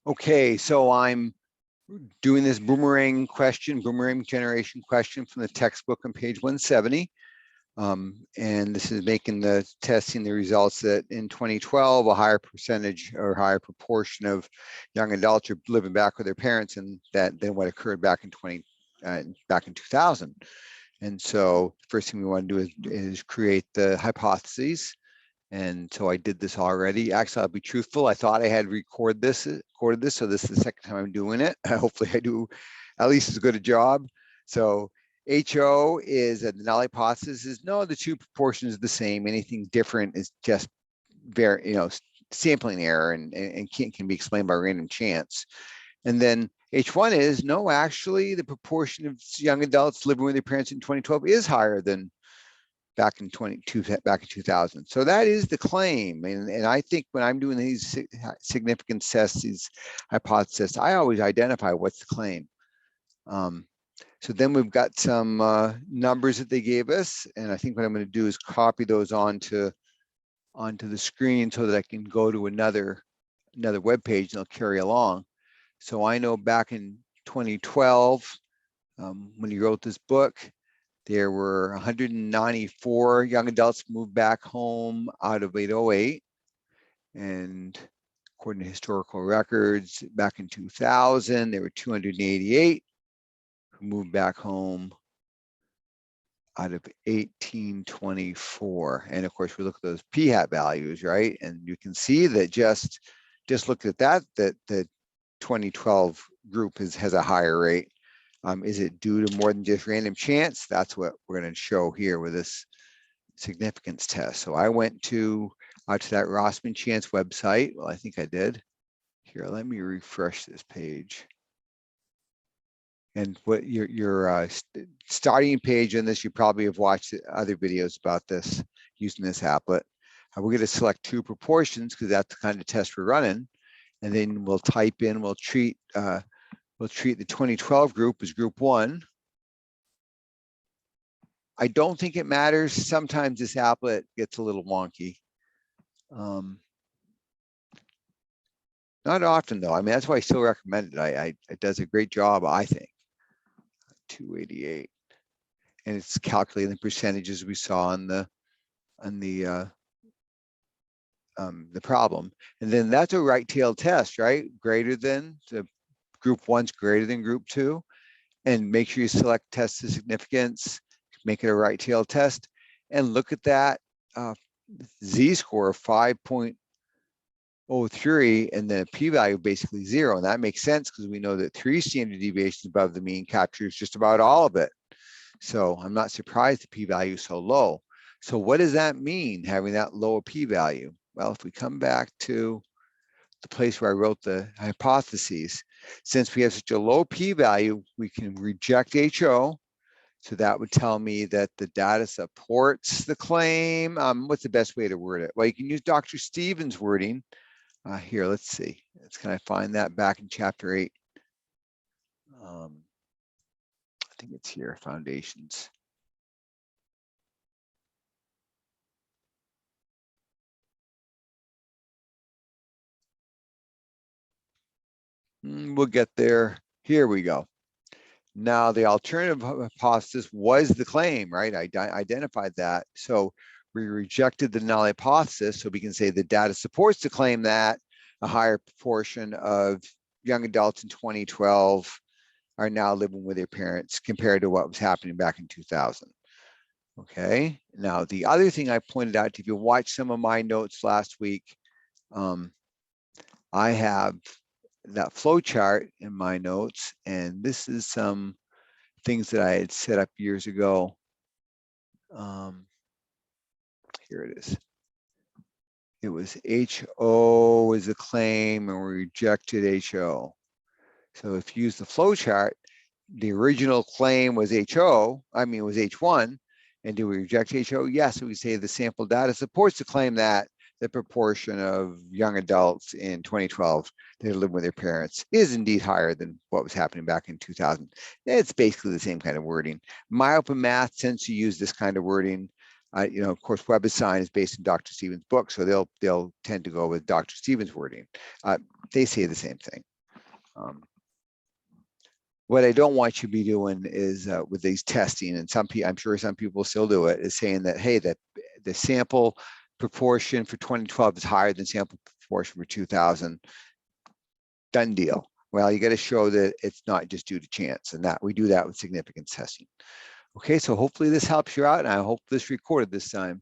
Okay, so I'm doing this boomerang generation question from the textbook on page 170. And this is testing the results that in 2012, a higher percentage or higher proportion of young adults are living back with their parents than what occurred back in 2000. And so the first thing we want to do is create the hypotheses. And so I did this already. Actually, I'll be truthful. I thought I had recorded this, so this is the second time I'm doing it. Hopefully I do at least as good a job. So HO is the null hypothesis is no, the two proportions are the same. Anything different is just sampling error and can be explained by random chance. And then H1 is no, actually the proportion of young adults living with their parents in 2012 is higher than back in 2000. So that is the claim. And I think when I'm doing these significance tests, these hypotheses, I always identify what's the claim. So then we've got some numbers that they gave us. And I think what I'm going to do is copy those onto the screen so that I can go to another web page and they'll carry along. So I know back in 2012, when he wrote this book, there were 194 young adults moved back home out of 808. And according to historical records, back in 2000, there were 288 who moved back home out of 1824. And of course, we look at those p-hat values, right? And you can see that just look at that the 2012 group has a higher rate. Is it due to more than just random chance? That's what we're going to show here with this significance test. So I went to that Rossman Chance website. Well, I think I did. Here, let me refresh this page. And what your starting page on this, you probably have watched other videos about this using this applet. We're going to select two proportions because that's the kind of test we're running. And then we'll type in, we'll treat the 2012 group as group 1. I don't think it matters. Sometimes this applet gets a little wonky. Not often though. I mean, that's why I still recommend it. It does a great job, I think. 288. And it's calculating the percentages we saw on the problem. And then that's a right-tailed test, right? Greater than the group 1's greater than group 2, and make sure you select test to significance, make it a right-tailed test, and look at that z-score of 5.03, and then a p-value basically 0. And that makes sense because we know that 3 standard deviations above the mean captures just about all of it. So I'm not surprised the p-value is so low. So what does that mean, having that low p-value? Well, if we come back to the place where I wrote the hypotheses, since we have such a low p-value, we can reject HO. So that would tell me that the data supports the claim. What's the best way to word it? Well, you can use Dr. Stevens' wording. Here, let's see. Can I find that back in chapter 8? I think it's here, foundations. We'll get there. Here we go. Now, the alternative hypothesis was the claim, right? I identified that. So we rejected the null hypothesis. So we can say the data supports the claim that a higher proportion of young adults in 2012 are now living with their parents compared to what was happening back in 2000. Okay. Now, the other thing I pointed out, if you watched some of my notes last week, I have that flow chart in my notes, and this is some things that I had set up years ago. Here it is. It was HO was the claim, and we rejected HO. So if you use the flow chart, the original claim was HO, it was H1, and do we reject HO? Yes, so we say the sample data supports the claim that the proportion of young adults in 2012 that live with their parents is indeed higher than what was happening back in 2000. It's basically the same kind of wording. MyOpenMath tends to use this kind of wording. Of course, WebAssign is based in Dr. Stevens' book, so they'll tend to go with Dr. Stevens' wording. They say the same thing. What I don't want you to be doing is with these testing, and some people, I'm sure some people still do it, is saying that, hey, that the sample proportion for 2012 is higher than sample proportion for 2000. Done deal. Well, you got to show that it's not just due to chance, and that we do that with significance testing. Okay, so hopefully this helps you out, and I hope this recorded this time.